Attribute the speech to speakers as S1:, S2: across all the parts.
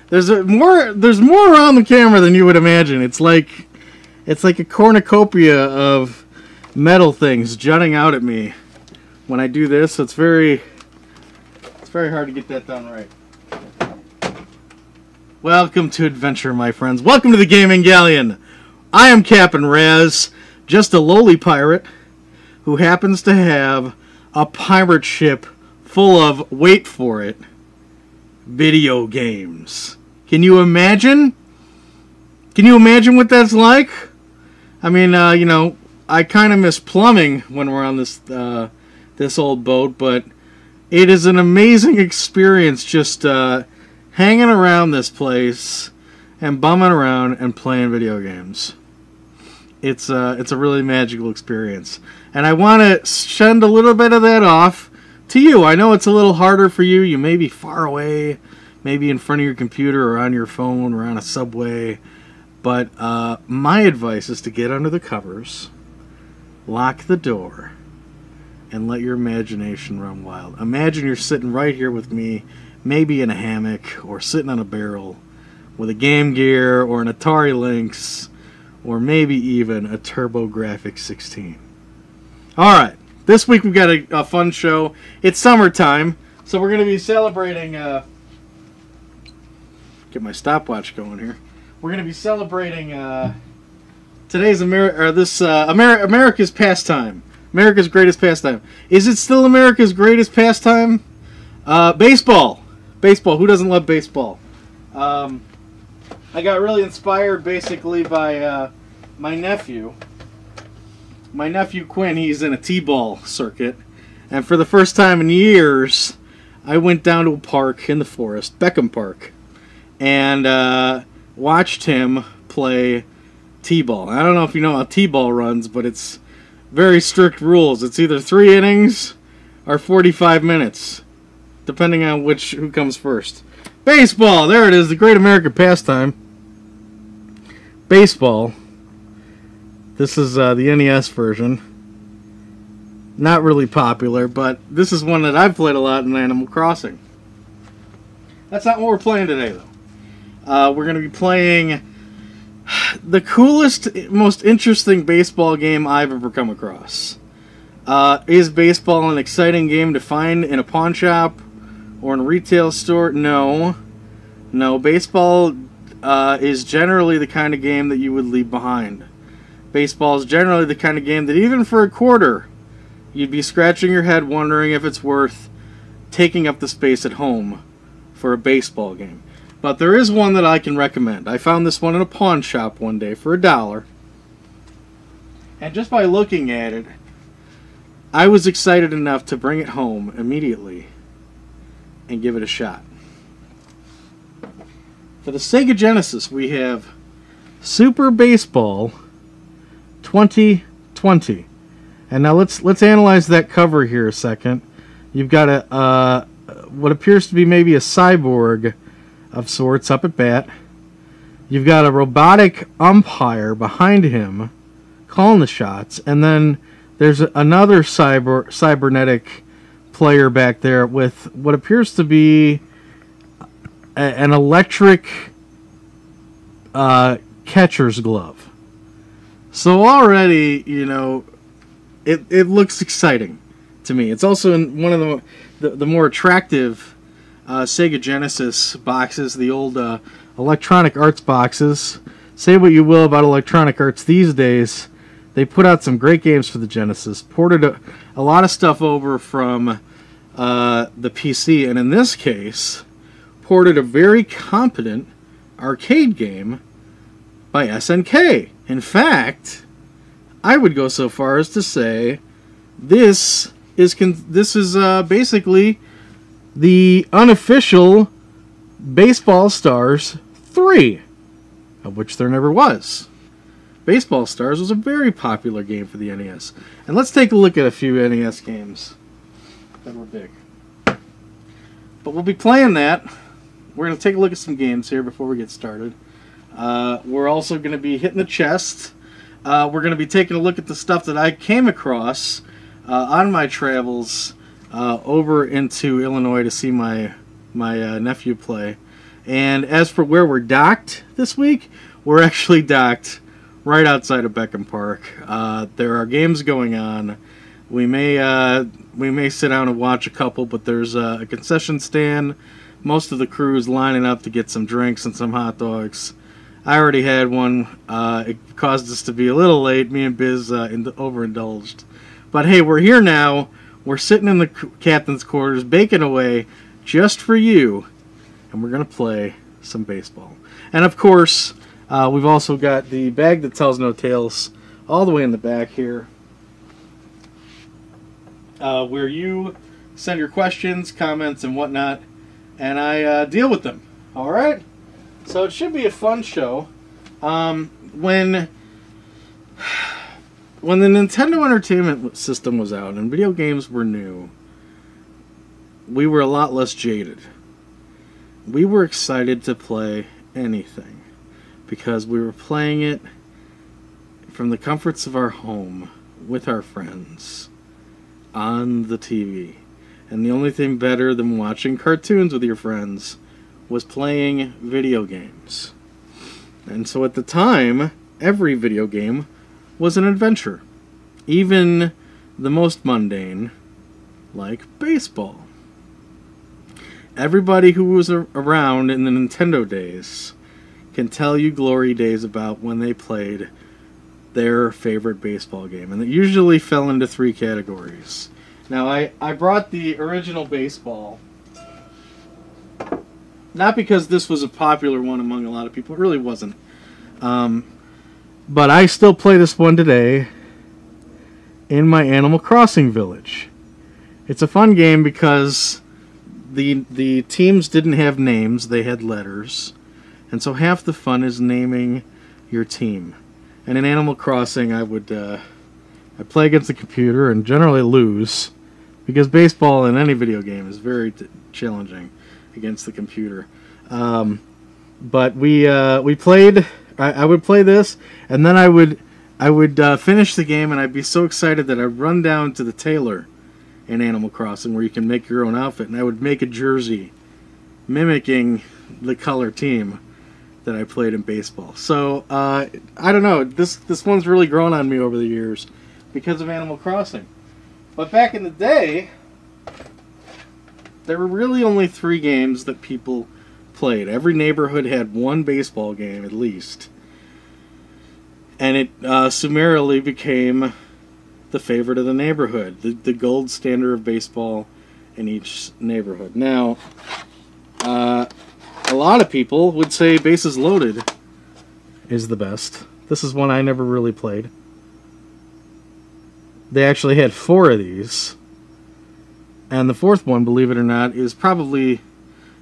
S1: There's more around the camera than you would imagine. It's like a cornucopia of metal things jutting out at me when I do this. So it's very hard to get that done right. Welcome to adventure, my friends. Welcome to the Gaming Galleon. I am Captain Raz, just a lowly pirate who happens to have a pirate ship full of, wait for it, video games. Can you imagine? Can you imagine what that's like? I mean, you know, I kind of miss plumbing when we're on this this old boat, but it is an amazing experience just hanging around this place and bumming around and playing video games. It's a really magical experience, and I want to send a little bit of that off to you. I know it's a little harder for you. You may be far away, maybe in front of your computer or on your phone or on a subway. But my advice is to get under the covers, lock the door, and let your imagination run wild. Imagine you're sitting right here with me, maybe in a hammock or sitting on a barrel with a Game Gear or an Atari Lynx or maybe even a TurboGrafx 16. Alright, this week we've got a fun show. It's summertime, so we're going to be celebrating... get my stopwatch going here. We're going to be celebrating today's America's pastime. America's greatest pastime. Is it still America's greatest pastime? Baseball. Baseball. Who doesn't love baseball? I got really inspired basically by my nephew. My nephew Quinn, he's in a t-ball circuit. And for the first time in years, I went down to a park in the forest, Beckman Park, and watched him play t-ball. I don't know if you know how t-ball runs, but it's very strict rules. It's either 3 innings or 45 minutes, depending on who comes first. Baseball, there it is, the great American pastime. Baseball. This is the NES version. Not really popular, but this is one that I've played a lot in Animal Crossing. That's not what we're playing today, though. We're going to be playing the coolest, most interesting baseball game I've ever come across. Is baseball an exciting game to find in a pawn shop or in a retail store? No. No, baseball is generally the kind of game that you would leave behind. Baseball is generally the kind of game that even for a quarter, you'd be scratching your head wondering if it's worth taking up the space at home for a baseball game. But there is one that I can recommend. I found this one in a pawn shop one day for $1. And just by looking at it, I was excited enough to bring it home immediately and give it a shot. For the Sega Genesis, we have Super Baseball 2020. And now let's analyze that cover here a second. You've got a what appears to be maybe a cyborg of sorts up at bat. You've got a robotic umpire behind him calling the shots, and then there's another cybernetic player back there with what appears to be an electric catcher's glove. So already, you know, it looks exciting to me. It's also in one of the more attractive Sega Genesis boxes, the old Electronic Arts boxes. Say what you will about Electronic Arts these days, they put out some great games for the Genesis, ported a lot of stuff over from the PC, and in this case, ported a very competent arcade game by SNK. In fact, I would go so far as to say this is basically the unofficial Baseball Stars 3, of which there never was. Baseball Stars was a very popular game for the NES. And let's take a look at a few NES games that were big. But we'll be playing that. We're going to take a look at some games here before we get started. We're also going to be hitting the chest. We're going to be taking a look at the stuff that I came across on my travels over into Illinois to see my nephew play. And as for where we're docked this week, we're actually docked right outside of Beckman Park. There are games going on. We may sit down and watch a couple, but there's a concession stand. Most of the crew is lining up to get some drinks and some hot dogs. I already had one. It caused us to be a little late. Me and Biz overindulged. But hey, we're here now. We're sitting in the captain's quarters, baking away just for you. And we're going to play some baseball. And of course, we've also got the bag that tells no tales all the way in the back here. Where you send your questions, comments, and whatnot. And I deal with them. All right? So it should be a fun show. When the Nintendo Entertainment System was out and video games were new, we were a lot less jaded. We were excited to play anything because we were playing it from the comforts of our home with our friends on the TV. And the only thing better than watching cartoons with your friends was playing video games. And so at the time, every video game was an adventure. Even the most mundane, like baseball. Everybody who was around in the Nintendo days can tell you glory days about when they played their favorite baseball game. And it usually fell into three categories. Now, I brought the original baseball, not because this was a popular one among a lot of people. It really wasn't. But I still play this one today in my Animal Crossing village. It's a fun game because the teams didn't have names. They had letters. And so half the fun is naming your team. And in Animal Crossing, I'd play against the computer and generally lose, because baseball in any video game is very challenging against the computer. But we played. I would play this, and then I would finish the game, and I'd be so excited that I'd run down to the tailor in Animal Crossing, where you can make your own outfit, and I would make a jersey mimicking the color team that I played in baseball. So I don't know. This one's really grown on me over the years because of Animal Crossing. But back in the day, there were really only 3 games that people played. Every neighborhood had one baseball game at least. And it summarily became the favorite of the neighborhood, the gold standard of baseball in each neighborhood. Now, a lot of people would say Bases Loaded is the best. This is one I never really played. They actually had 4 of these. And the 4th one, believe it or not, is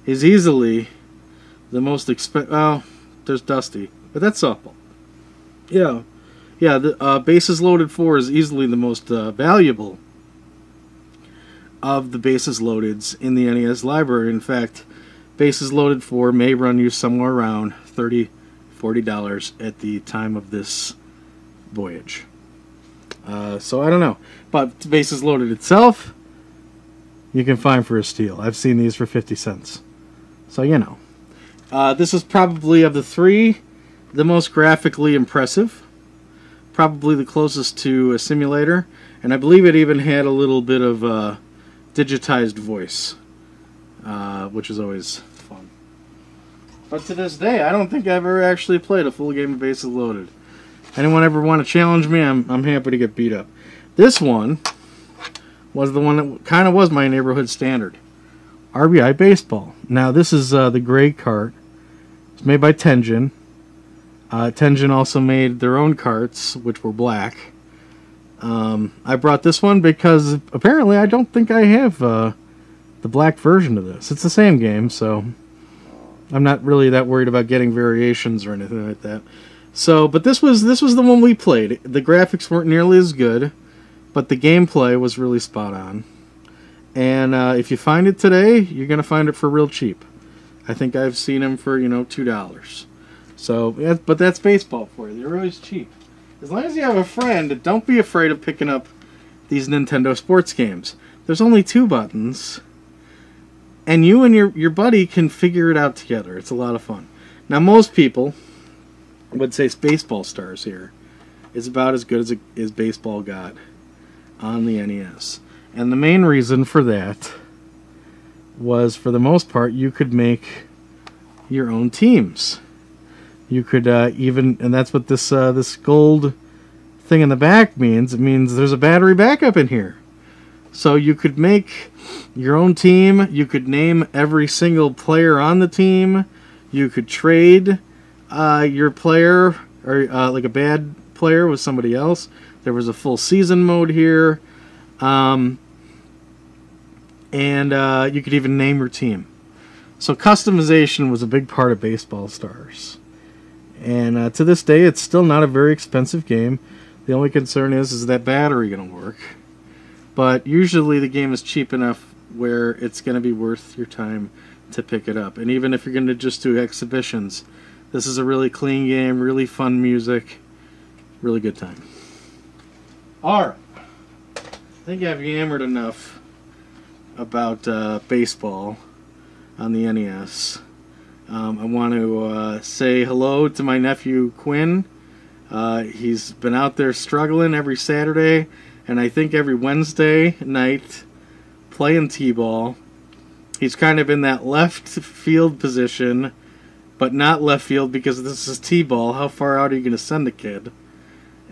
S1: easily the most expensive. Oh, there's Dusty. But that's softball. Yeah. Yeah, the Bases Loaded 4 is easily the most valuable of the Bases Loadeds in the NES library. In fact, Bases Loaded 4 may run you somewhere around $30, $40 at the time of this voyage. So I don't know. But Bases Loaded itself, you can find for a steal. I've seen these for 50 cents. So, you know. This is probably, of the 3, the most graphically impressive. Probably the closest to a simulator. And I believe it even had a little bit of digitized voice, which is always fun. But to this day, I don't think I've ever actually played a full game of Bases Loaded. Anyone ever want to challenge me, I'm happy to get beat up. This one was the one that kind of was my neighborhood standard. RBI Baseball. Now, this is the gray cart. It's made by Tengen. Tengen also made their own carts, which were black. I brought this one because apparently I don't think I have the black version of this. It's the same game, so I'm not really that worried about getting variations or anything like that. So, but this was the one we played. The graphics weren't nearly as good, but the gameplay was really spot on. And if you find it today, you're going to find it for real cheap. I think I've seen them for, $2. So, yeah, but that's baseball for you. They're always cheap. As long as you have a friend, don't be afraid of picking up these Nintendo sports games. There's only 2 buttons, and you and your buddy can figure it out together. It's a lot of fun. Now, most people would say Baseball Stars here is about as good as baseball got on the NES. And the main reason for that was, for the most part, you could make your own teams. You could even, and that's what this this gold thing in the back means. It means there's a battery backup in here. So you could make your own team. You could name every single player on the team. You could trade your player, or like a bad player, with somebody else. There was a full season mode here. And you could even name your team. So customization was a big part of Baseball Stars. And to this day, it's still not a very expensive game. The only concern is that battery going to work? But usually the game is cheap enough where it's going to be worth your time to pick it up. And even if you're going to just do exhibitions, this is a really clean game, really fun music, really good time. Alright. I think I've yammered enough about baseball on the NES. I want to say hello to my nephew Quinn. He's been out there struggling every Saturday, and I think every Wednesday night, playing t-ball. He's kind of in that left field position, but not left field because this is t-ball. How far out are you going to send the kid?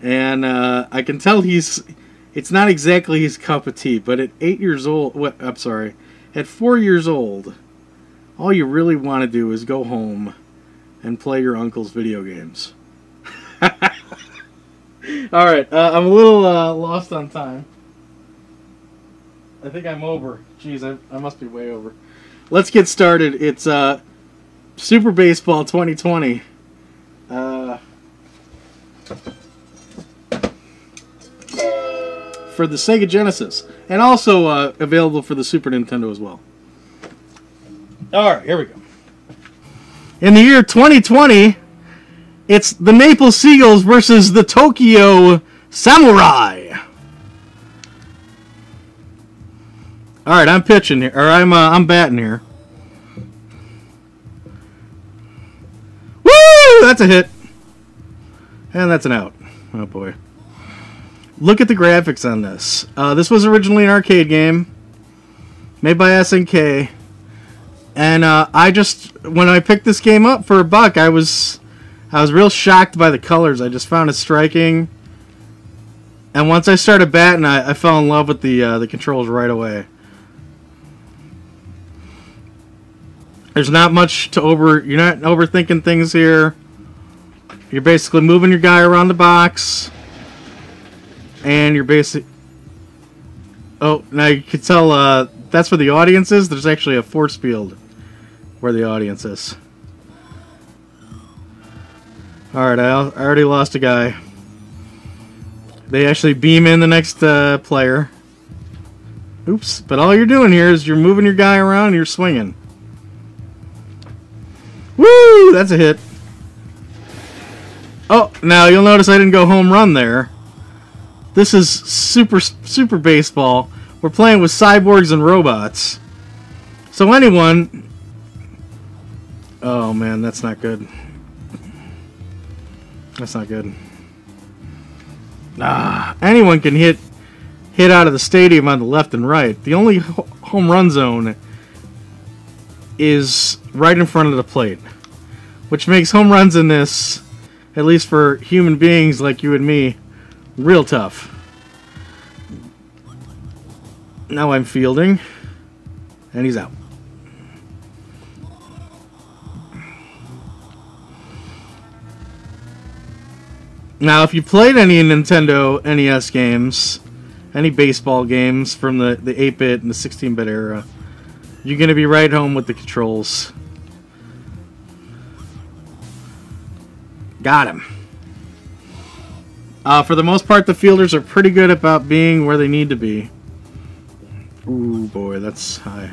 S1: And I can tell it's not exactly his cup of tea, but at 8 years old, at 4 years old, all you really want to do is go home and play your uncle's video games. Alright, I'm a little lost on time. I think I'm over. Jeez, I must be way over. Let's get started. It's Super Baseball 2020. For the Sega Genesis. And also available for the Super Nintendo as well. Alright, here we go. In the year 2020, it's the Maple Seagulls versus the Tokyo Samurai. Alright, I'm pitching here, or I'm batting here. Woo! That's a hit. And that's an out. Oh boy. Look at the graphics on this. This was originally an arcade game made by SNK. And when I picked this game up for $1, I was real shocked by the colors. I just found it striking. And once I started batting, I fell in love with the controls right away. There's not much to you're not overthinking things here. You're basically moving your guy around the box. And you're basically... Oh, now you can tell that's where the audience is. There's actually a force field where the audience is. Alright, I already lost a guy. They actually beam in the next player. Oops. But all you're doing here is you're moving your guy around and you're swinging. Woo! That's a hit. Oh, now you'll notice I didn't go home run there. This is Super Baseball. We're playing with cyborgs and robots. So anyone... Oh man, that's not good. That's not good. Anyone can hit out of the stadium on the left and right. The only home run zone is right in front of the plate, which makes home runs in this, at least for human beings like you and me, real tough. Now I'm fielding, and he's out. Now, if you played any Nintendo NES games, any baseball games from the 8-bit and the 16-bit era, you're going to be right home with the controls. Got him. For the most part, the fielders are pretty good about being where they need to be. Ooh, boy, that's high.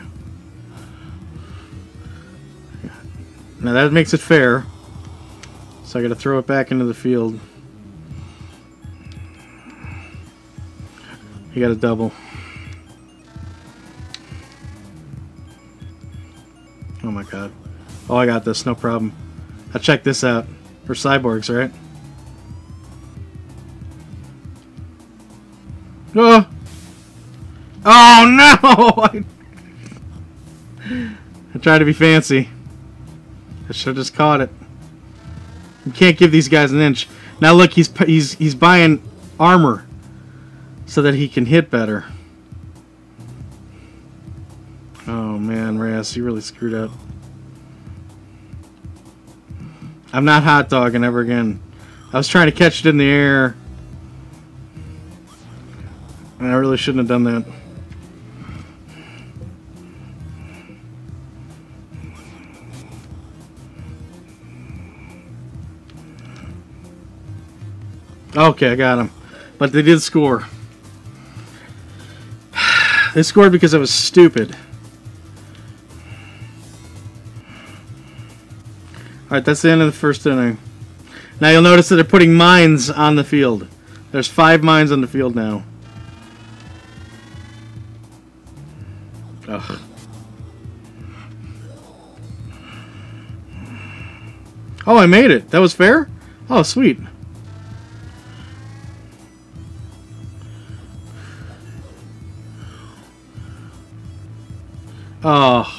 S1: Now that makes it fair. So I got to throw it back into the field. You got a double. Oh my god. Oh, I got this. No problem. I'll check this out. For cyborgs, right? Oh! Oh no! I tried to be fancy. I should have just caught it. You can't give these guys an inch. Now look, he's buying armor so that he can hit better. Oh man, Raz, you really screwed up. I'm not hot dogging ever again. I was trying to catch it in the air. And I really shouldn't have done that. Okay, I got him. But they did score. They scored because I was stupid. Alright, that's the end of the first inning. Now you'll notice that they're putting mines on the field. There's 5 mines on the field now. Ugh. Oh, I made it. That was fair? Oh, sweet. Oh.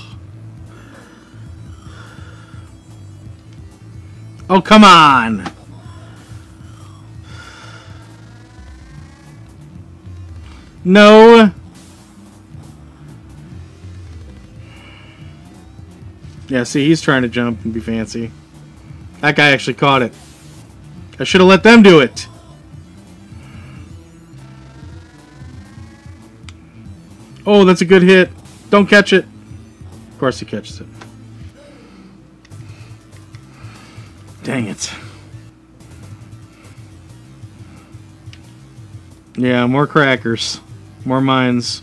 S1: Oh, come on! No! Yeah, see, he's trying to jump and be fancy. That guy actually caught it. I should have let them do it. Oh, that's a good hit. Don't catch it. Of course he catches it. Dang it. Yeah, more crackers. More mines.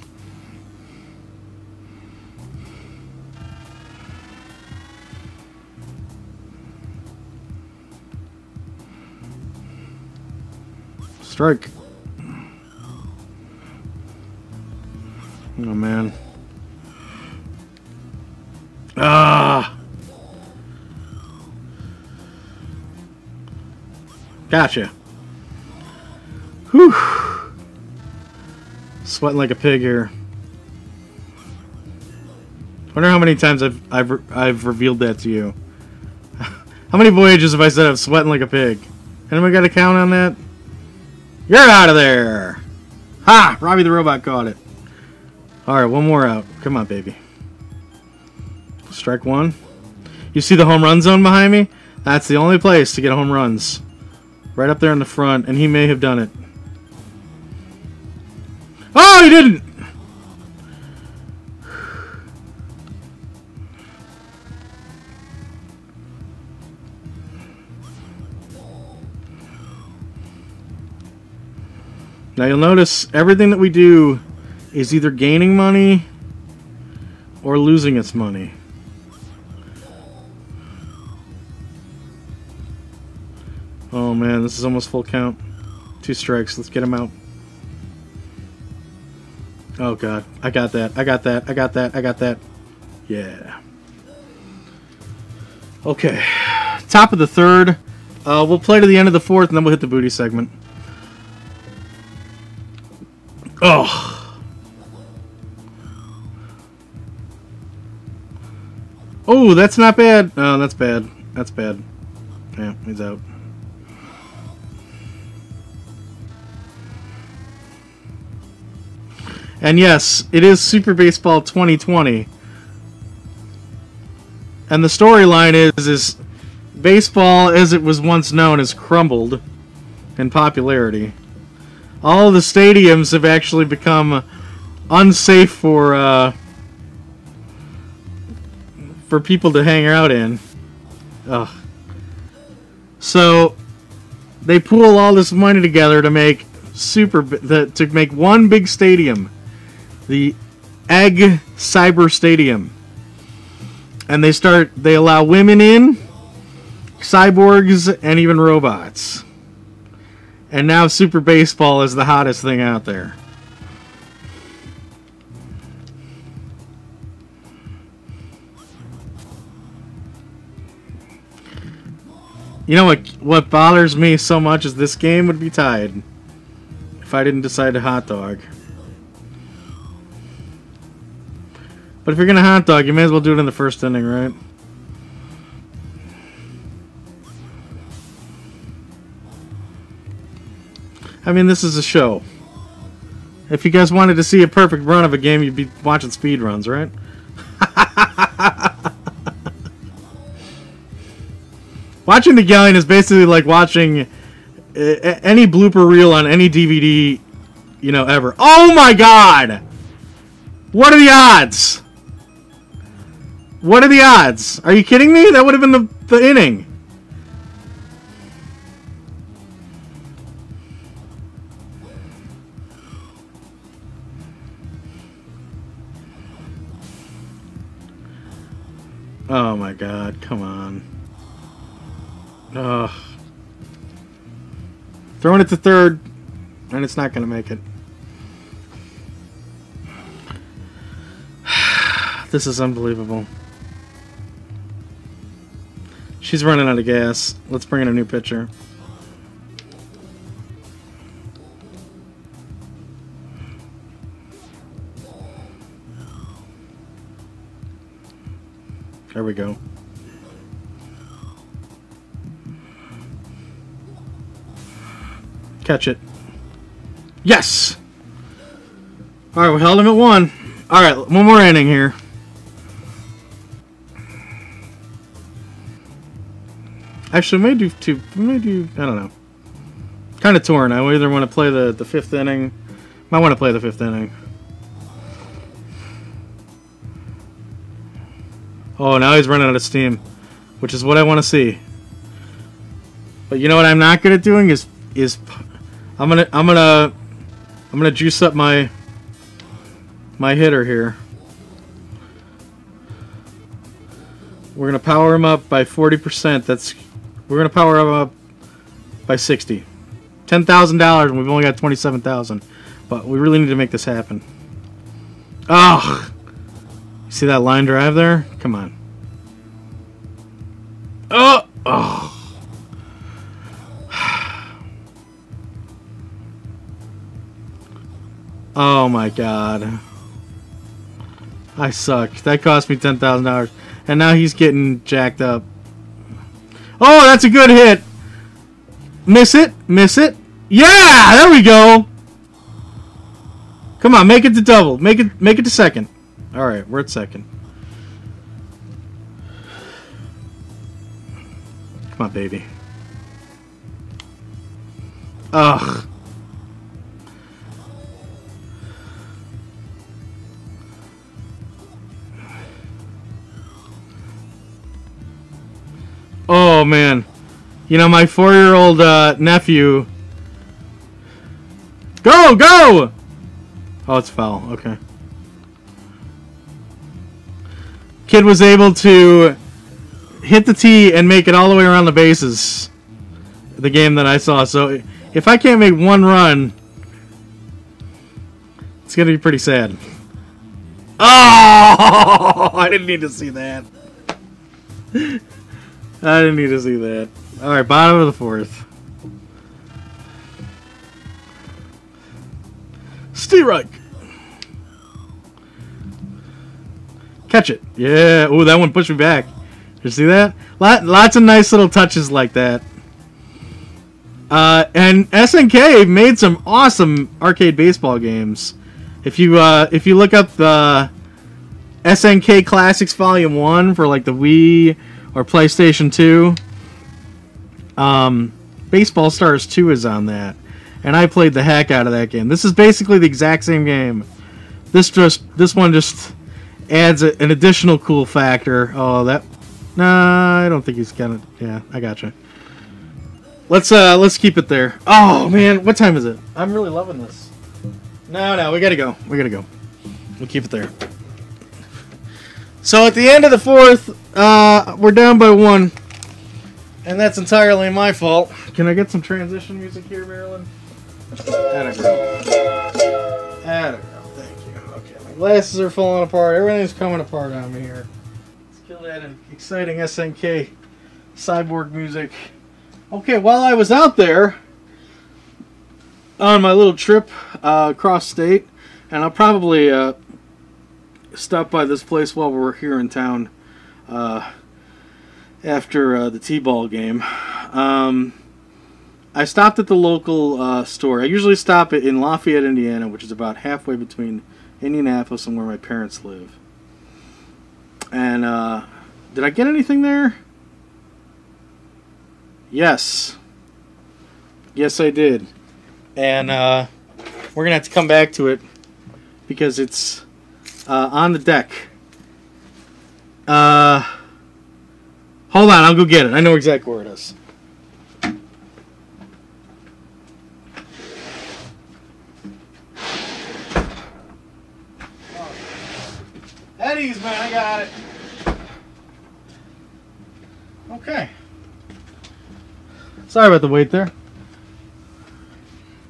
S1: Strike. Oh, man. Ah! Gotcha. Whew. Sweating like a pig here. Wonder how many times I've revealed that to you. How many voyages have I said I'm sweating like a pig? Anyone got a count on that? You're out of there! Ha! Robbie the robot caught it. Alright, one more out. Come on, baby. Strike one. You see the home run zone behind me? That's the only place to get home runs. Right up there in the front, and he may have done it. Oh, he didn't! Now you'll notice everything that we do is either gaining money or losing its money. Oh man, this is almost full count. 2 strikes. Let's get him out. Oh god. I got that. I got that. I got that. I got that. Yeah. Okay. Top of the third. We'll play to the end of the fourth and then we'll hit the booty segment. Oh. Oh, that's not bad. Oh, that's bad. That's bad. Yeah, he's out. And yes, it is Super Baseball 2020. And the storyline is baseball as it was once known has crumbled in popularity. All of the stadiums have actually become unsafe for people to hang out in. Ugh. So they pool all this money together to make to make one big stadium. The Egg Cyber Stadium. And they allow women in, cyborgs, and even robots. And now Super Baseball is the hottest thing out there. You know what bothers me so much is this game would be tied if I didn't decide to hot dog. But if you're gonna hot dog, you may as well do it in the first inning, right? I mean, this is a show. If you guys wanted to see a perfect run of a game, you'd be watching speed runs, right? Watching the Galleon is basically like watching any blooper reel on any DVD, you know, ever. Oh my God! What are the odds? What are the odds? Are you kidding me? That would have been the inning. Oh my God, come on. Ugh. Throwing it to third, and it's not going to make it. This is unbelievable. She's running out of gas. Let's bring in a new pitcher. There we go. Catch it. Yes! Alright, we held him at 1. Alright, one more inning here. Actually, we may do 2. We may do, I don't know. Kind of torn. I either want to play the 5th inning. Might want to play the 5th inning. Oh, now he's running out of steam, which is what I want to see. But you know what I'm not good at doing is I'm gonna juice up my hitter here. We're gonna power him up by 40%. We're gonna power him up by 60. $10,000, and we've only got 27,000. But we really need to make this happen. Ugh. See that line drive there? Come on. Oh! Oh! Oh my God. I suck. That cost me $10,000. And now he's getting jacked up. Oh, that's a good hit! Miss it! Miss it! Yeah! There we go! Come on, make it to double. Make it to second. Alright, we're at second. Come on, baby. Ugh. Oh, man. You know, my 4-year-old nephew... Go! Go! Oh, it's foul. Okay. Kid was able to hit the tee and make it all the way around the bases. The game that I saw. So if I can't make one run, it's going to be pretty sad. Oh! I didn't need to see that. I didn't need to see that. Alright, bottom of the 4th. Strike. Catch it. Yeah. Oh, that one pushed me back. Did you see that? Lots of nice little touches like that. And SNK made some awesome arcade baseball games. If you look up the SNK Classics Volume 1 for like the Wii or PlayStation 2, Baseball Stars 2 is on that. And I played the heck out of that game. This is basically the exact same game. This one just adds an additional cool factor. Oh, that... Nah, I don't think he's gonna... Yeah, I gotcha. Let's keep it there. Oh, man, what time is it? I'm really loving this. No, we gotta go. We gotta go. We'll keep it there. So at the end of the 4th, we're down by 1. And that's entirely my fault. Can I get some transition music here, Marilyn? Atta girl. Atta girl, thank you. Okay, my glasses are falling apart. Everything's coming apart on me here. Let's kill that exciting SNK cyborg music. Okay, while I was out there on my little trip across state, and I'll probably stop by this place while we're here in town after the T-ball game. I stopped at the local store. I usually stop in Lafayette, Indiana, which is about halfway between Indianapolis and where my parents live. And did I get anything there? Yes. Yes, I did. And we're going to have to come back to it because it's on the deck. Hold on, I'll go get it. I know exactly where it is. Eddie's, man, I got it. Okay. Sorry about the wait there.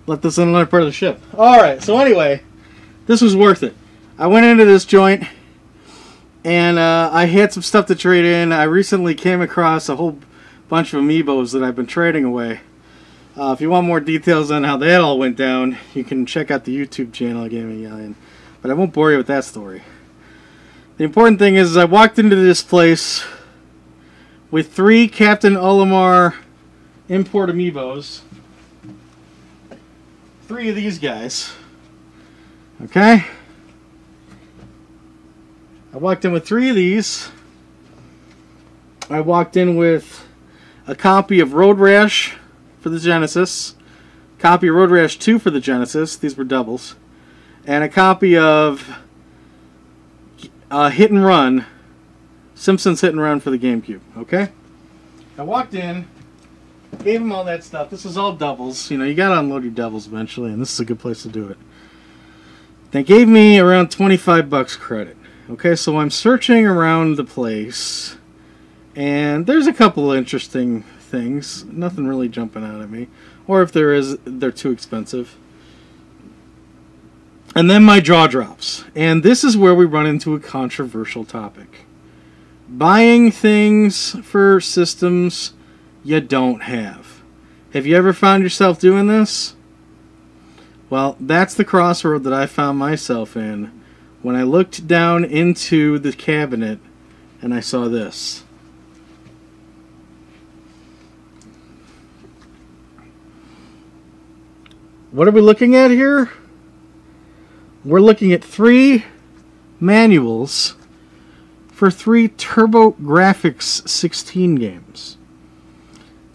S1: Let this in another part of the ship. Alright, so anyway, this was worth it. I went into this joint, and I had some stuff to trade in. I recently came across a whole bunch of amiibos that I've been trading away. If you want more details on how that all went down, you can check out the YouTube channel, Gaming Galleon. But I won't bore you with that story. The important thing is I walked into this place with 3 Captain Olimar import amiibos. 3 of these guys. Okay? I walked in with 3 of these. I walked in with a copy of Road Rash for the Genesis, copy of Road Rash 2 for the Genesis, these were doubles, and a copy of Hit and Run, Simpsons Hit and Run for the GameCube. Okay? I walked in, gave him all that stuff. This is all doubles. You know, you gotta unload your doubles eventually, and this is a good place to do it. They gave me around 25 bucks credit. Okay, so I'm searching around the place, and there's a couple of interesting things. Nothing really jumping out at me. Or if there is, they're too expensive. And then my jaw drops. And this is where we run into a controversial topic. Buying things for systems you don't have. Have you ever found yourself doing this? Well, that's the crossroad that I found myself in when I looked down into the cabinet and I saw this. What are we looking at here? We're looking at 3 manuals for 3 TurboGrafx 16 games.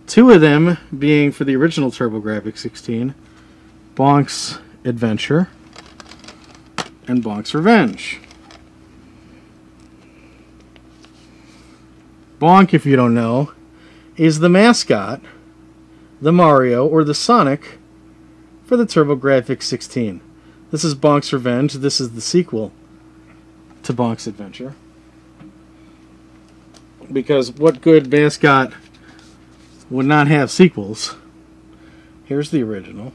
S1: 2 of them being for the original TurboGrafx 16, Bonk's Adventure and Bonk's Revenge. Bonk, if you don't know, is the mascot, the Mario, or the Sonic for the TurboGrafx 16. This is Bonk's Revenge. This is the sequel to Bonk's Adventure. Because what good mascot would not have sequels? Here's the original.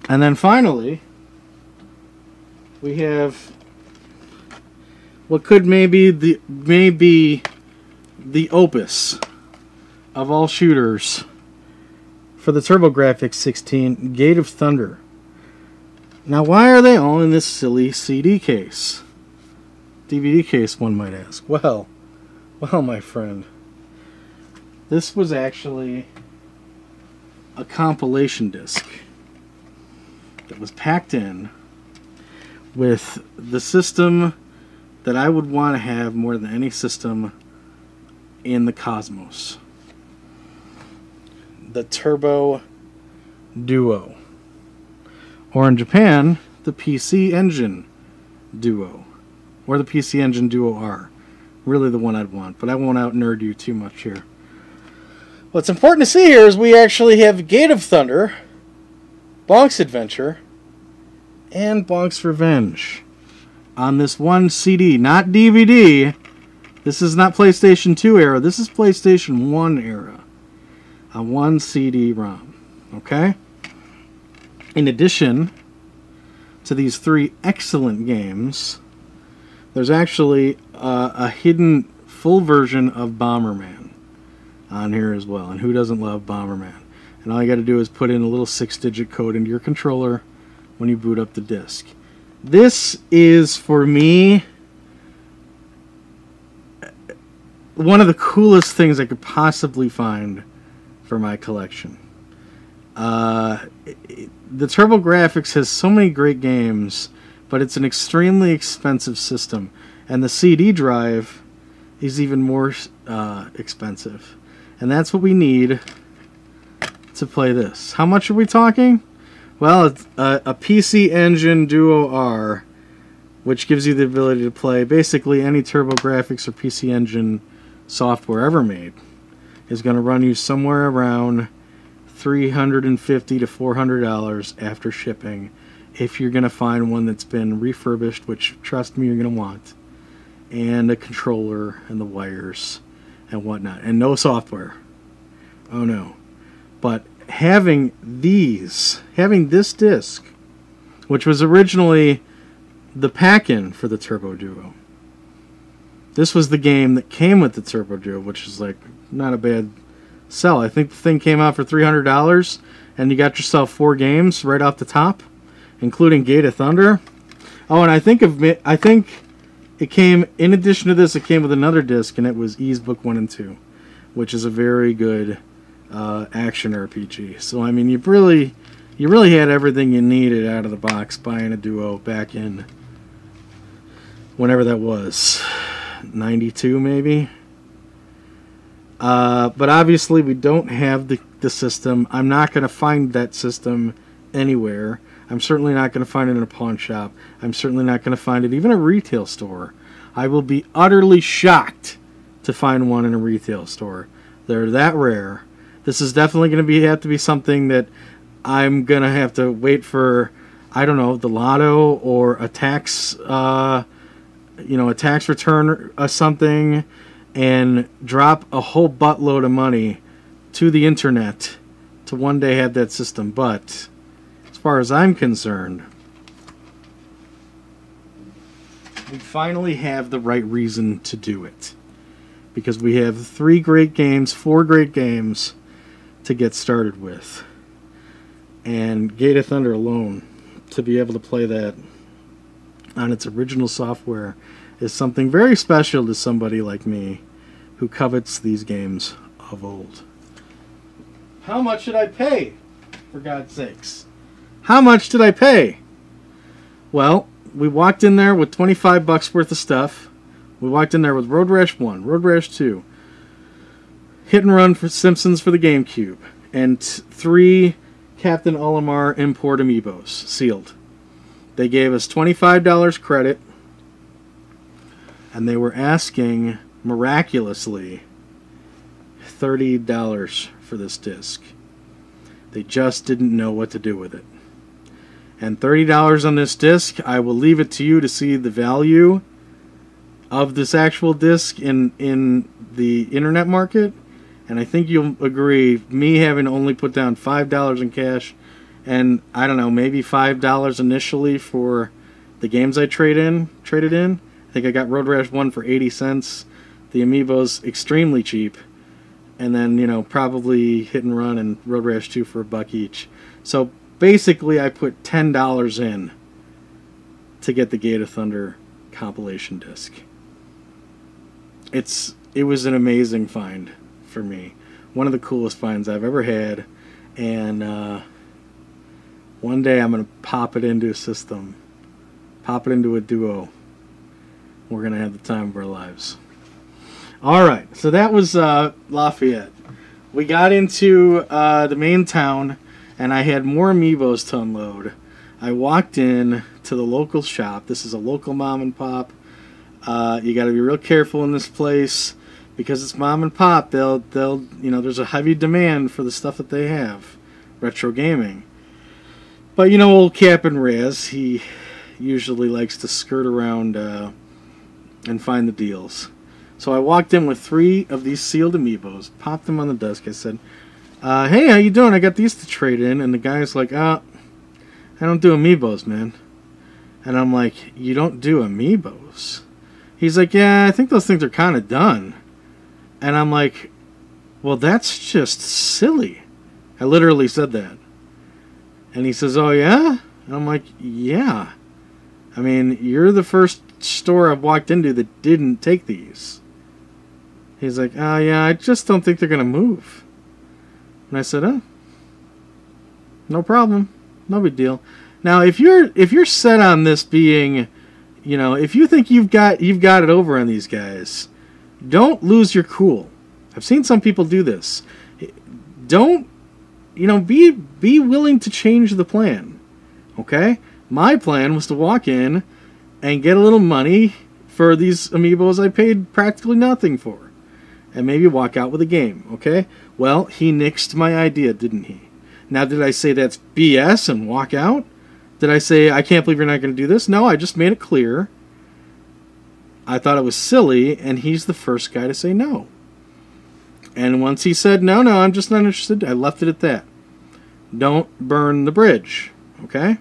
S1: And then finally, we have what could maybe the opus of all shooters for the TurboGrafx 16, Gate of Thunder. Now, why are they all in this silly CD case? DVD case, one might ask. Well, my friend, this was actually a compilation disc that was packed in with the system that I would want to have more than any system in the cosmos. The Turbo Duo. Or in Japan, the PC Engine Duo. Or the PC Engine Duo R. Really the one I'd want, but I won't out-nerd you too much here. What's important to see here is we actually have Gate of Thunder, Bonk's Adventure, and Bonk's Revenge on this one CD, not DVD. This is not PlayStation 2 era, this is PlayStation 1 era. A 1 CD-ROM. Okay? In addition to these 3 excellent games, there's actually a hidden full version of Bomberman on here as well. And who doesn't love Bomberman? And all you got to do is put in a little 6-digit code into your controller when you boot up the disc. This is, for me, one of the coolest things I could possibly find for my collection. The TurboGrafx has so many great games, but it's an extremely expensive system. And the CD drive is even more expensive. And that's what we need to play this. How much are we talking? Well, it's a PC Engine Duo R, which gives you the ability to play basically any TurboGrafx or PC Engine software ever made, is going to run you somewhere around $350 to $400 after shipping, if you're going to find one that's been refurbished, which, trust me, you're going to want, and a controller and the wires and whatnot, and no software. Oh no. But having this disc, which was originally the pack-in for the Turbo Duo. This was the game that came with the Turbo Duo, which is like not a bad sell. I think the thing came out for $300, and you got yourself 4 games right off the top, including Gate of Thunder. Oh, and I think it came, in addition to this, it came with another disc, and it was Ys Book 1 and 2, which is a very good action RPG. So I mean, you really had everything you needed out of the box buying a Duo back in whenever that was, 92 maybe. But obviously we don't have the system. I'm not going to find that system anywhere. I'm certainly not going to find it in a pawn shop. I'm certainly not going to find it even a retail store. I will be utterly shocked to find one in a retail store. They're that rare. This is definitely going to have to be something that I'm going to have to wait for, I don't know, the lotto or a tax, a tax return or something, and drop a whole buttload of money to the internet to one day have that system. But as far as I'm concerned, we finally have the right reason to do it, because we have 4 great games to get started with, and Gate of Thunder alone, to be able to play that on its original software, is something very special to somebody like me who covets these games of old. How much did I pay? For God's sakes. How much did I pay? Well, we walked in there with $25 worth of stuff. We walked in there with Road Rash 1, Road Rash 2, Hit and Run for Simpsons for the GameCube, and 3 Captain Olimar import amiibos, sealed. They gave us $25 credit, and they were asking, miraculously, $30 for this disc. They just didn't know what to do with it. And $30 on this disc, I will leave it to you to see the value of this actual disc in the internet market. And I think you'll agree, me having only put down $5 in cash, and I don't know, maybe $5 initially for the games I traded in. I think I got Road Rash 1 for 80 cents, the amiibos extremely cheap, and then, probably Hit and Run and Road Rash 2 for $1 each. So basically I put $10 in to get the Gate of Thunder compilation disc. It was an amazing find for me. One of the coolest finds I've ever had, and one day I'm going to pop it into a system, pop it into a Duo. We're going to have the time of our lives. Alright, so that was Lafayette. We got into the main town, and I had more amiibos to unload. I walked in to the local shop. This is a local mom and pop. You got to be real careful in this place, because it's mom and pop. They'll there's a heavy demand for the stuff that they have, retro gaming. But old Cap'n Raz, he usually likes to skirt around and find the deals. So I walked in with 3 of these sealed amiibos, popped them on the desk. I said, "Hey, how you doing? I got these to trade in." And the guy's like, "I don't do amiibos, man." And I'm like, "You don't do amiibos?" He's like, "Yeah, I think those things are kind of done." And I'm like, well, that's just silly. I literally said that. And he says, oh, yeah? And I'm like, yeah. I mean, you're the first store I've walked into that didn't take these. He's like, oh, yeah, I just don't think they're going to move. And I said, oh, no problem. No big deal. Now, if you're set on this being, you know, if you think you've got it over on these guys, don't lose your cool. I've seen some people do this. Don't, you know, be willing to change the plan. Okay? My plan was to walk in and get a little money for these amiibos I paid practically nothing for. And maybe walk out with a game. Okay? Well, he nixed my idea, didn't he? Now, did I say that's BS and walk out? Did I say, I can't believe you're not going to do this? No, I just made it clear. I thought it was silly, and he's the first guy to say no. And once he said, no, I'm just not interested, I left it at that. Don't burn the bridge, okay?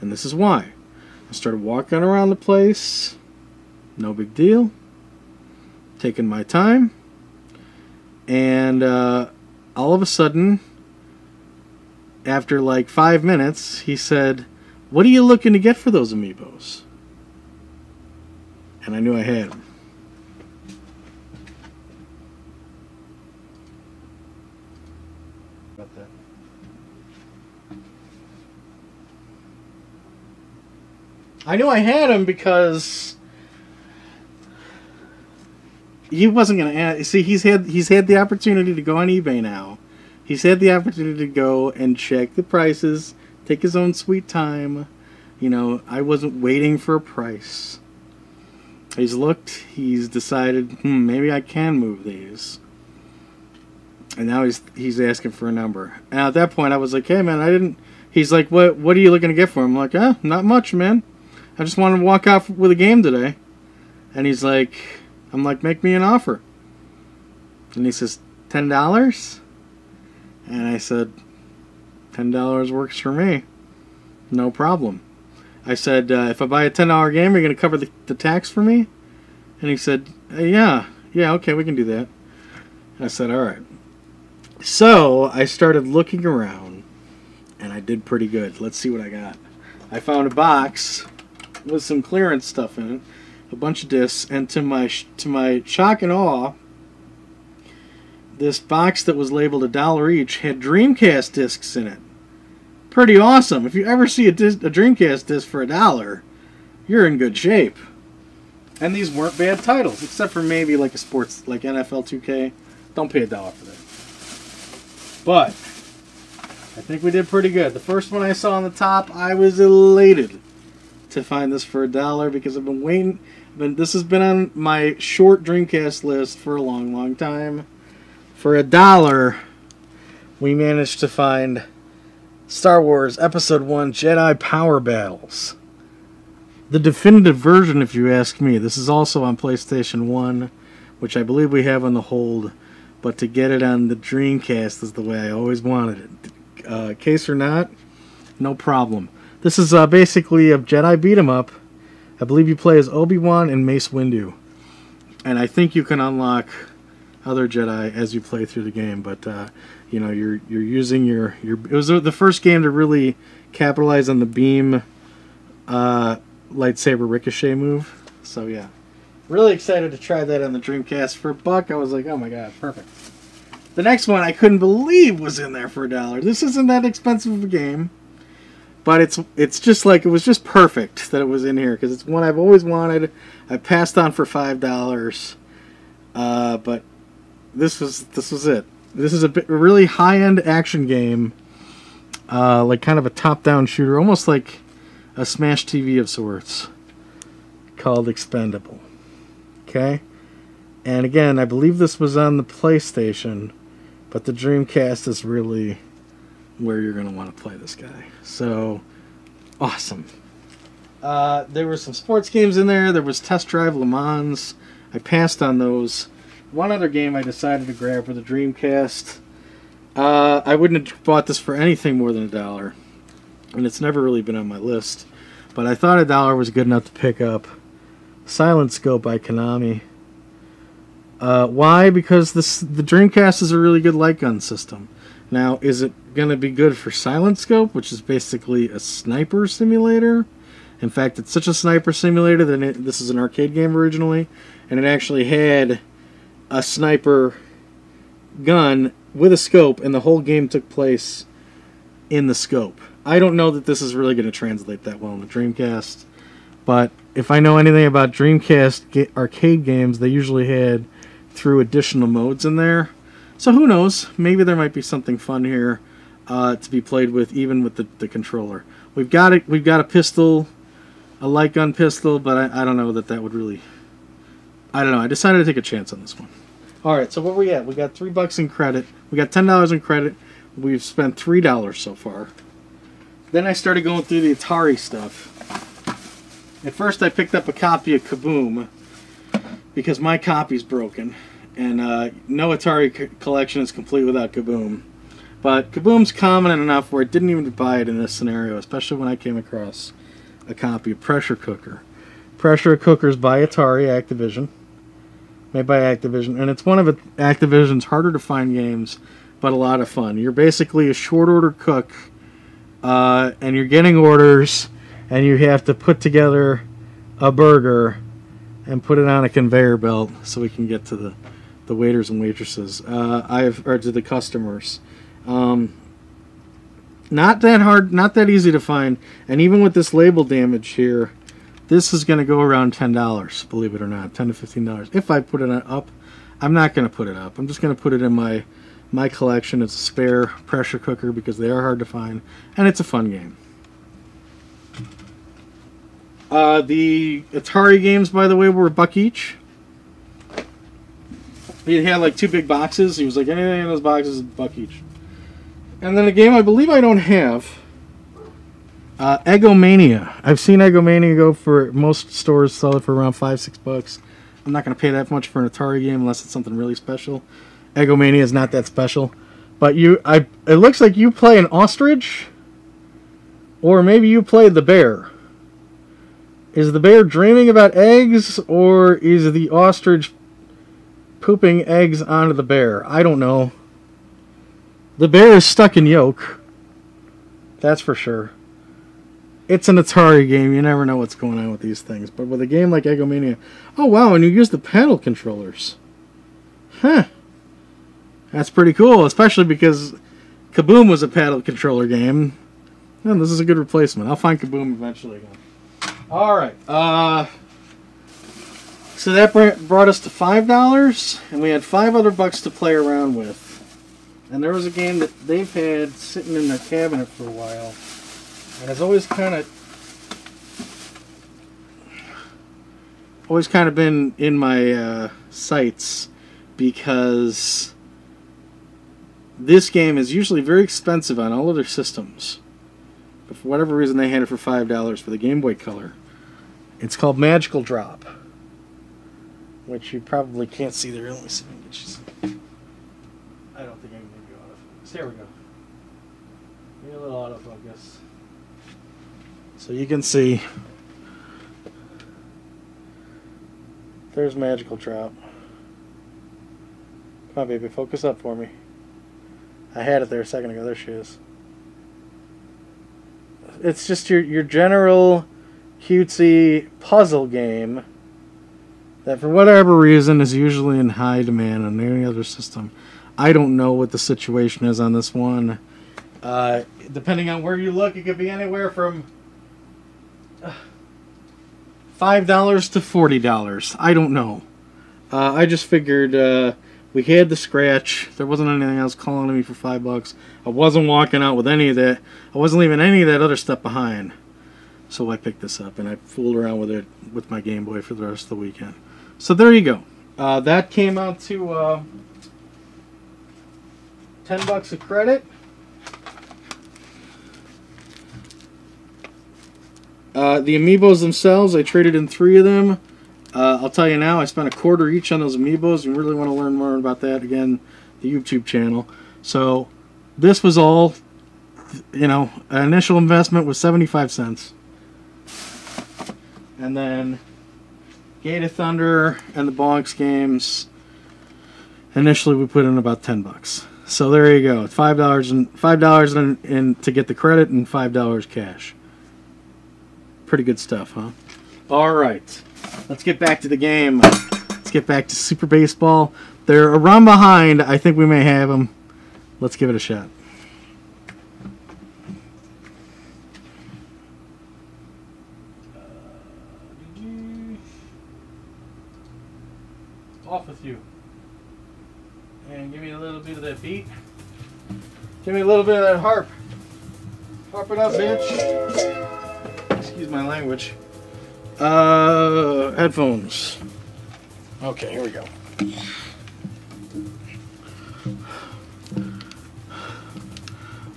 S1: And this is why. I started walking around the place, no big deal, taking my time, and all of a sudden, after like 5 minutes, he said, what are you looking to get for those amiibos? And I knew I had them. About that. I knew I had them because he wasn't going to see. He's had the opportunity to go on eBay now. He's had the opportunity to go and check the prices, take his own sweet time. You know, I wasn't waiting for a price. He's looked, he's decided, maybe I can move these. And now he's asking for a number. And at that point, I was like, hey, man, I didn't... He's like, what are you looking to get for him? I'm like, not much, man. I just wanted to walk out with a game today. And he's like, I'm like, make me an offer. And he says, $10? And I said, $10 works for me. No problem. I said, if I buy a $10 game, are you going to cover the tax for me? And he said, yeah, okay, we can do that. I said, all right. So I started looking around, and I did pretty good. Let's see what I got. I found a box with some clearance stuff in it, a bunch of discs, and to my shock and awe, this box that was labeled $1 each had Dreamcast discs in it. Pretty awesome. If you ever see a Dreamcast disc for $1, you're in good shape. And these weren't bad titles, except for maybe like a sports, like NFL 2K. Don't pay $1 for that. But I think we did pretty good. The first one I saw on the top, I was elated to find this for $1 because I've been waiting. This has been on my short Dreamcast list for a long, long time. For $1, we managed to find Star Wars Episode 1 Jedi Power Battles. The definitive version, if you ask me. This is also on PlayStation 1, which I believe we have on the hold. But to get it on the Dreamcast is the way I always wanted it. Case or not, no problem. This is basically a Jedi beat-em-up. I believe you play as Obi-Wan and Mace Windu. And I think you can unlock other Jedi as you play through the game, but you know, you're using your it was the first game to really capitalize on the beam lightsaber ricochet move. So yeah, really excited to try that on the Dreamcast for $1. I was like, oh my god, perfect. The next one I couldn't believe was in there for $1. This isn't that expensive of a game, but it's just like, it was just perfect that it was in here because it's one I've always wanted. I passed on for $5, but this was it. This is a really high-end action game, like kind of a top-down shooter, almost like a Smash TV of sorts, called Expendable. Okay? And again, I believe this was on the PlayStation, but the Dreamcast is really where you're going to want to play this guy. So, awesome. There were some sports games in there. There was Test Drive Le Mans. I passed on those. One other game I decided to grab for the Dreamcast. I wouldn't have bought this for anything more than $1. And it's never really been on my list. But I thought $1 was good enough to pick up. Silent Scope by Konami. Why? Because the Dreamcast is a really good light gun system. Now, is it going to be good for Silent Scope, which is basically a sniper simulator? In fact, it's such a sniper simulator that this is an arcade game originally, and it actually had a sniper gun with a scope, and the whole game took place in the scope. I don't know that this is really going to translate that well in the Dreamcast, but if I know anything about Dreamcast arcade games, they usually had through additional modes in there. So who knows? Maybe there might be something fun here to be played with, even with the controller. We've got a pistol, a light gun pistol, but I don't know that would really. I don't know. I decided to take a chance on this one. All right. So what we at? We got $3 in credit. We got $10 in credit. We've spent $3 so far. Then I started going through the Atari stuff. At first, I picked up a copy of Kaboom because my copy's broken. And no Atari collection is complete without Kaboom. But Kaboom's common enough where I didn't even buy it in this scenario, especially when I came across a copy of Pressure Cooker. Pressure Cooker's by Atari, Activision. Made by Activision. And it's one of Activision's harder to find games, but a lot of fun. You're basically a short order cook, and you're getting orders, and you have to put together a burger and put it on a conveyor belt so we can get to the waiters and waitresses. Or to the customers. Not that hard, not that easy to find. And even with this label damage here, this is going to go around $10, believe it or not, $10 to $15. If I put it up, I'm not going to put it up. I'm just going to put it in my collection. It's a spare pressure cooker because they are hard to find, and it's a fun game. The Atari games, by the way, were $1 each. He had like 2 big boxes. He was like, anything in those boxes is $1 each. And then a game I believe I don't have, Egomania. I've seen Egomania go for, most stores sell it for around $5-6. I'm not going to pay that much for an Atari game unless it's something really special. Egomania is not that special. But it looks like you play an ostrich, or maybe you play the bear. Is the bear dreaming about eggs, or is the ostrich pooping eggs onto the bear? I don't know. The bear is stuck in yolk. That's for sure. It's an Atari game. You never know what's going on with these things. But with a game like Egomania... Oh, wow, and you use the paddle controllers. Huh. That's pretty cool, especially because Kaboom was a paddle controller game. And this is a good replacement. I'll find Kaboom eventually again. Alright. So that brought us to $5, and we had $5 other to play around with. And there was a game that they've had sitting in their cabinet for a while, and it's always kind of been in my sights, because this game is usually very expensive on all other systems. But for whatever reason, they had it for $5 for the Game Boy Color. It's called Magical Drop, which you probably can't see there. Let me see if I can get you some. I don't think I can give you autofocus. Here we go. Give me a little autofocus. So you can see. There's Magical Drop. Come on, baby. Focus up for me. I had it there a second ago. There she is. It's just your general cutesy puzzle game that for whatever reason is usually in high demand on any other system. I don't know what the situation is on this one. Depending on where you look, it could be anywhere from $5 to $40. I don't know. I just figured we had the scratch. There wasn't anything else calling to me for $5. I wasn't walking out with any of that. I wasn't leaving any of that other stuff behind. So I picked this up and I fooled around with it with my Game Boy for the rest of the weekend. So there you go. That came out to $10 a credit. The amiibos themselves, I traded in 3 of them. I'll tell you now, I spent $0.25 each on those amiibos. You really want to learn more about that, again, the YouTube channel. So this was all, an initial investment was 75 cents. And then Gate of Thunder and the Bonks games Initially, we put in about $10. So there you go. $5 in to get the credit and $5 cash. Pretty good stuff, huh? All right. Let's get back to the game. Let's get back to Super Baseball. They're a run behind. I think we may have them. Let's give it a shot. Off with you. And give me a little bit of that beat. Give me a little bit of that harp. Harp it up, bitch. Excuse my language. Headphones. Okay, here we go.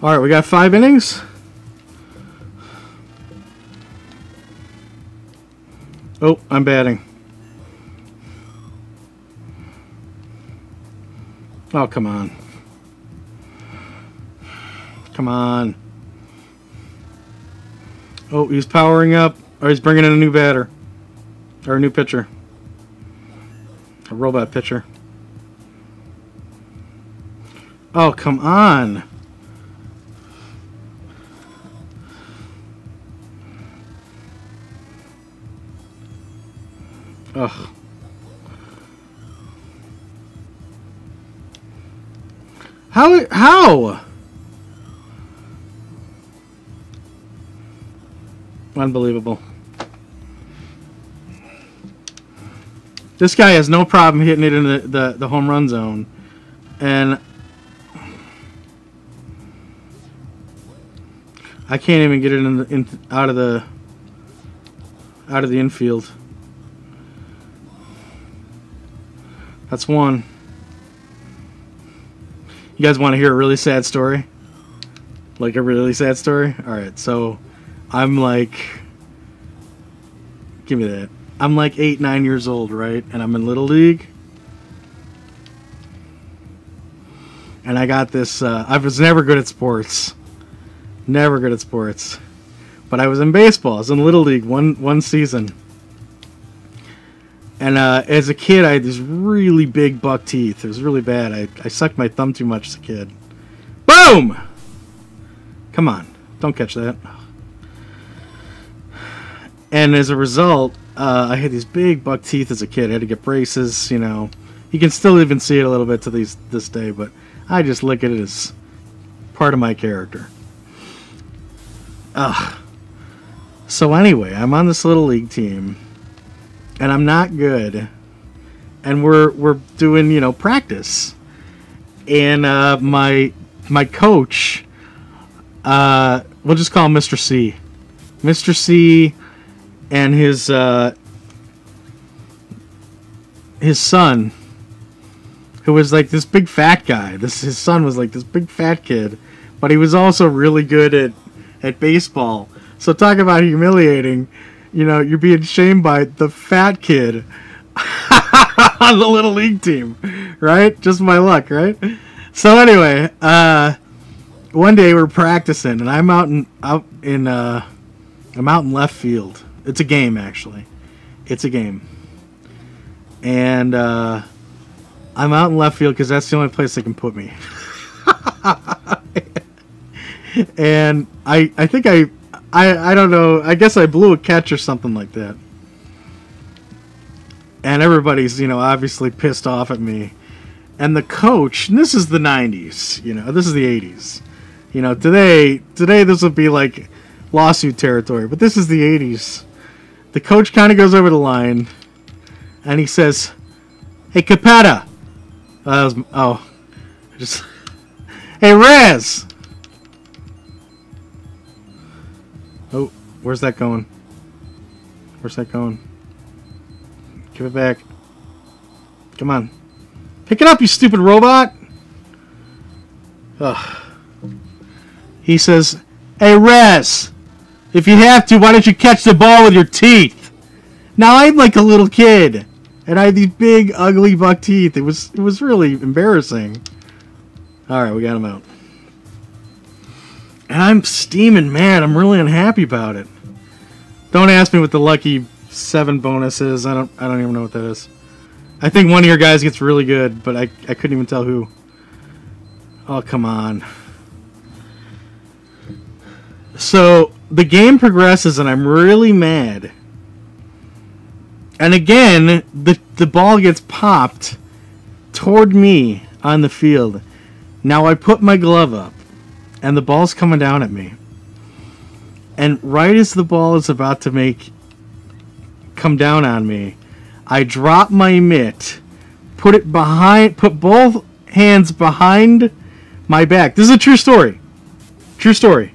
S1: All right, we got 5 innings. Oh, I'm batting. Oh, come on. Come on. Oh, he's powering up. Or he's bringing in a new batter. Or a new pitcher. A robot pitcher. Oh, come on. Ugh. How? Unbelievable. This guy has no problem hitting it in the home run zone. And I can't even get it out of the infield. That's one. You guys want to hear a really sad story? Like a really sad story? Alright, so I'm like... Give me that. I'm like 8, 9 years old, right? And I'm in Little League. And I got this... I was never good at sports. Never good at sports. But I was in baseball. I was in Little League one season. And as a kid, I had these really big buck teeth. It was really bad. I sucked my thumb too much as a kid. Boom! Come on. Don't catch that. And as a result, I had these big buck teeth as a kid. I had to get braces, you know. You can still even see it a little bit to this day, but I just look at it as part of my character. So anyway, I'm on this Little League team. And I'm not good, and we're doing, you know, practice, and my coach, we'll just call him Mr. C, Mr. C, and his son, who was like this big fat guy. His son was like this big fat kid, but he was also really good at baseball. So talk about humiliating. You know, you're being shamed by the fat kid on the Little League team, right? Just my luck, right? So anyway, one day we're practicing, and I'm out in left field. It's a game, actually. It's a game, and I'm out in left field because that's the only place they can put me. And I think I don't know. I guess I blew a catch or something like that. And everybody's, you know, obviously pissed off at me. And the coach, and this is the 90s, you know, this is the 80s. You know, today this would be like lawsuit territory, but this is the 80s. The coach kind of goes over the line, and he says, "Hey, Capetta." Hey, Rez. Oh, where's that going? Where's that going? Give it back. Come on. Pick it up, you stupid robot! Ugh. He says, "Hey, Rez, if you have to, why don't you catch the ball with your teeth?" Now, I'm like a little kid, and I had these big, ugly buck teeth. It was really embarrassing. Alright, we got him out. And I'm steaming mad. I'm really unhappy about it. Don't ask me what the lucky 7 bonus is. I don't even know what that is. I think one of your guys gets really good, but I couldn't even tell who. Oh, come on. So, the game progresses, and I'm really mad. And again, the ball gets popped toward me on the field. Now I put my glove up, and the ball's coming down at me. And right as the ball is about to come down on me, I drop my mitt, put both hands behind my back. This is a true story. True story.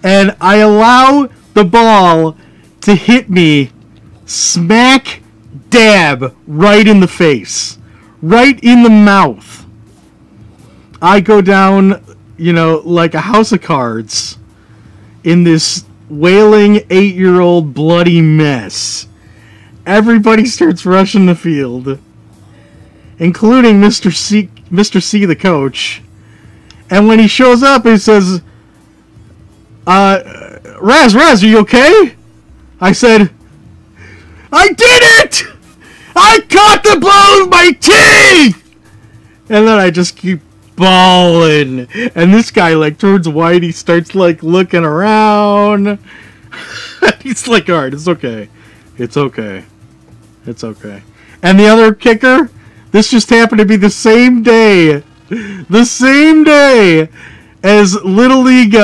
S1: And I allow the ball to hit me smack dab right in the face. Right in the mouth. I go down, like a house of cards in this wailing 8-year-old bloody mess. Everybody starts rushing the field, including Mr. C, the coach. And when he shows up, he says, Raz, are you okay? I said, I did it! I caught the ball with my teeth! And then I just keep bawling. And this guy, turns white. He starts, looking around. He's like, alright, it's okay. It's okay. It's okay. And the other kicker, this just happened to be the same day. The same day as Little League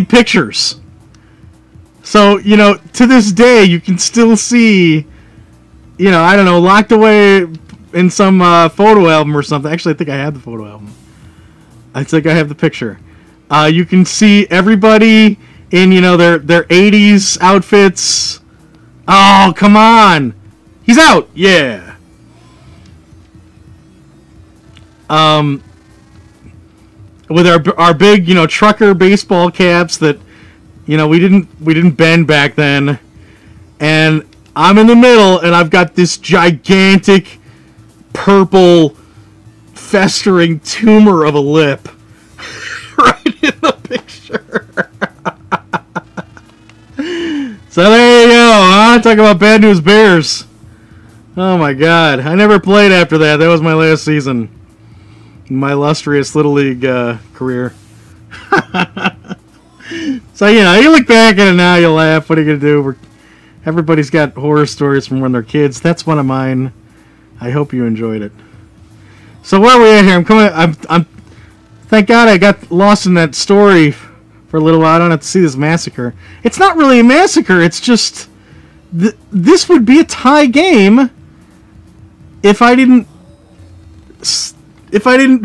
S1: pictures. So, to this day, you can still see, I don't know, locked away in some photo album or something. Actually, I think I have the photo album. I think I have the picture. You can see everybody in, their 80s outfits. Oh, come on. He's out. Yeah. With our big, trucker baseball caps that, we didn't bend back then. And I'm in the middle, and I've got this gigantic purple festering tumor of a lip right in the picture. So there you go, huh? Talk about bad news bears. Oh my god. I never played after that. That was my last season. My illustrious Little League career. So, you look back at it now, you laugh. What are you going to do? Everybody's got horror stories from when they're kids. That's one of mine. I hope you enjoyed it. So where are we at here? I'm thank God I got lost in that story for a little while. I don't have to see this massacre. It's not really a massacre. It's just this would be a tie game if I didn't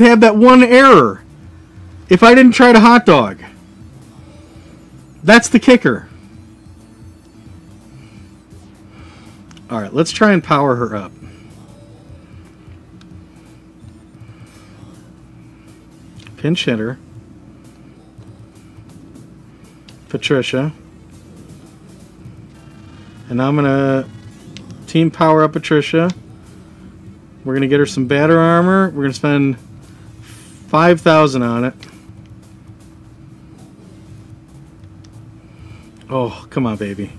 S1: have that one error. If I didn't try to hot dog. That's the kicker. Alright, let's try and power her up. Pinch hitter. Patricia. And now I'm going to team power up Patricia. We're going to get her some batter armor. We're going to spend 5,000 on it. Oh, come on, baby.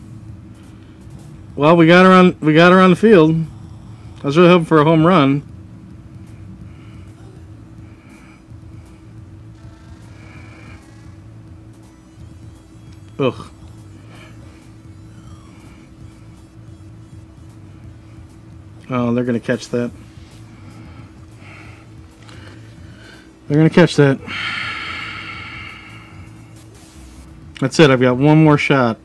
S1: Well, we got her on the field. I was really hoping for a home run. Ugh. Oh, they're going to catch that. They're going to catch that. That's it. I've got one more shot.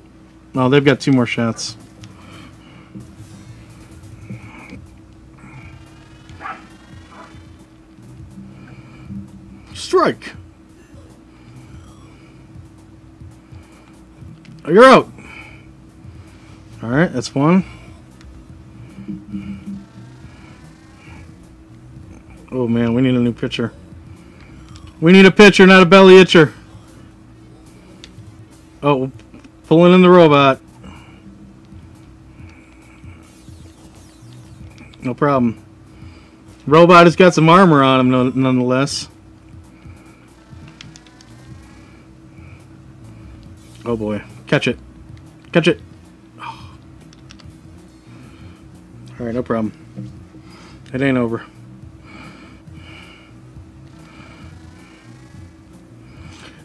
S1: Oh, they've got two more shots. Strike. Oh, you're out. All right, that's one. Oh, man, we need a new pitcher. We need a pitcher, not a belly itcher. Oh, pulling in the robot. No problem. Robot has got some armor on him, nonetheless. Oh boy. Catch it. Catch it. Alright, no problem. It ain't over.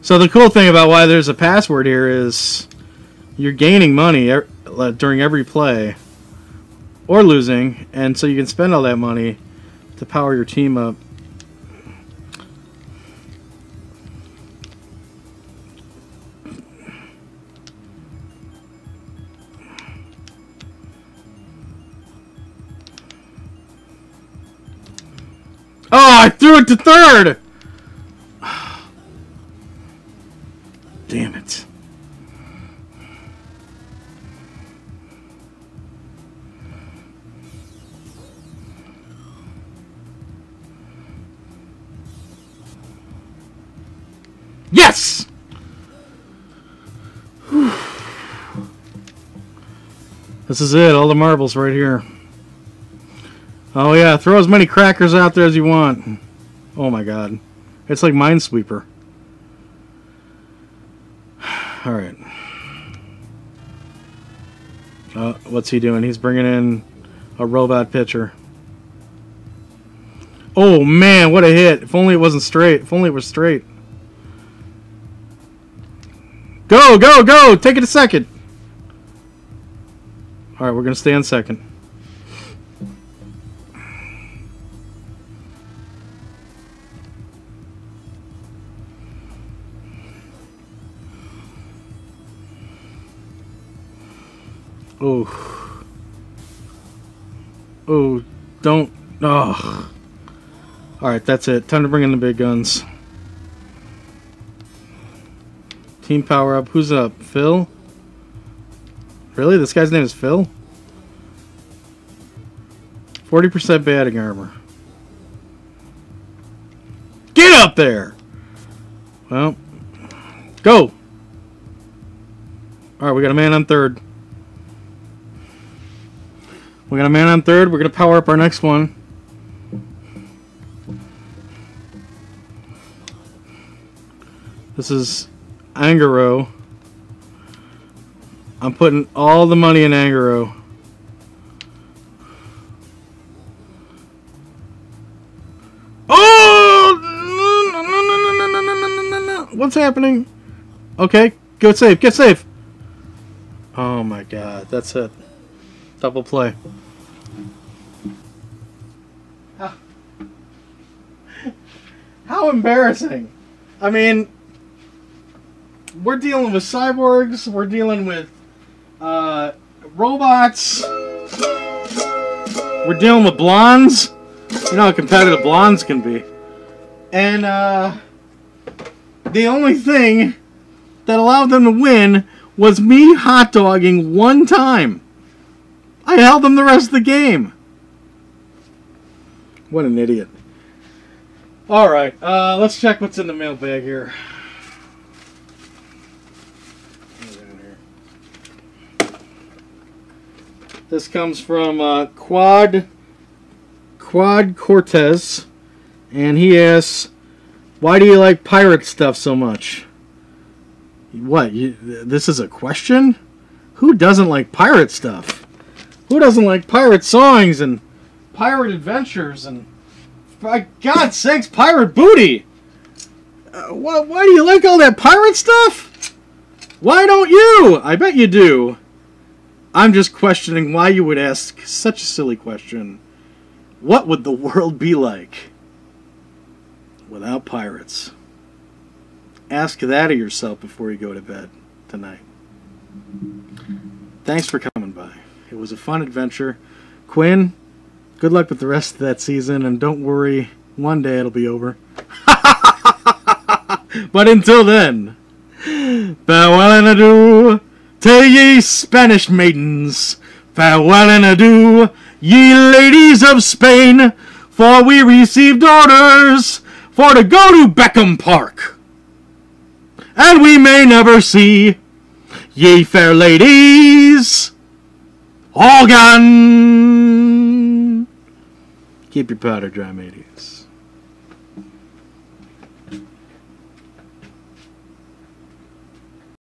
S1: So the cool thing about why there's a password here is you're gaining money during every play. Or losing. And so you can spend all that money to power your team up. Oh, I threw it to third! Damn it. Yes! Whew. This is it, all the marbles right here. Oh yeah, throw as many crackers out there as you want. Oh my god. It's like Minesweeper. Alright. What's he doing? He's bringing in a robot pitcher. Oh man, what a hit. If only it wasn't straight. If only it was straight. Go, go, go! Take it a second. Alright, we're going to stay on second. Oh. Oh, don't. Oh. Alright, that's it. Time to bring in the big guns. Team power up. Who's up? Phil? Really? This guy's name is Phil? 40% batting armor. Get up there! Well, go! Alright, we got a man on third. We got a man on third. We're going to power up our next one. This is Angaro. I'm putting all the money in Angaro. Oh! What's happening? Okay, go safe. Get safe. Oh my god, that's it. Double play. How embarrassing. I mean, we're dealing with cyborgs, we're dealing with robots, we're dealing with blondes. You know how competitive blondes can be. And the only thing that allowed them to win was me hot dogging one time. I held them the rest of the game. What an idiot. Alright, let's check what's in the mailbag here. This comes from Quad Cortez, and he asks, why do you like pirate stuff so much? What, this is a question? Who doesn't like pirate stuff? Who doesn't like pirate songs and pirate adventures and, for God's sakes, pirate booty? Why do you like all that pirate stuff? Why don't you? I bet you do. I'm just questioning why you would ask such a silly question. What would the world be like without pirates? Ask that of yourself before you go to bed tonight. Thanks for coming by. It was a fun adventure. Quinn, good luck with the rest of that season, and don't worry, one day it'll be over. But until then, farewell and adieu to ye Spanish maidens, farewell and adieu, ye ladies of Spain, for we received orders for to go to Beckman Park, and we may never see ye fair ladies all gone. Keep your powder dry, mateys.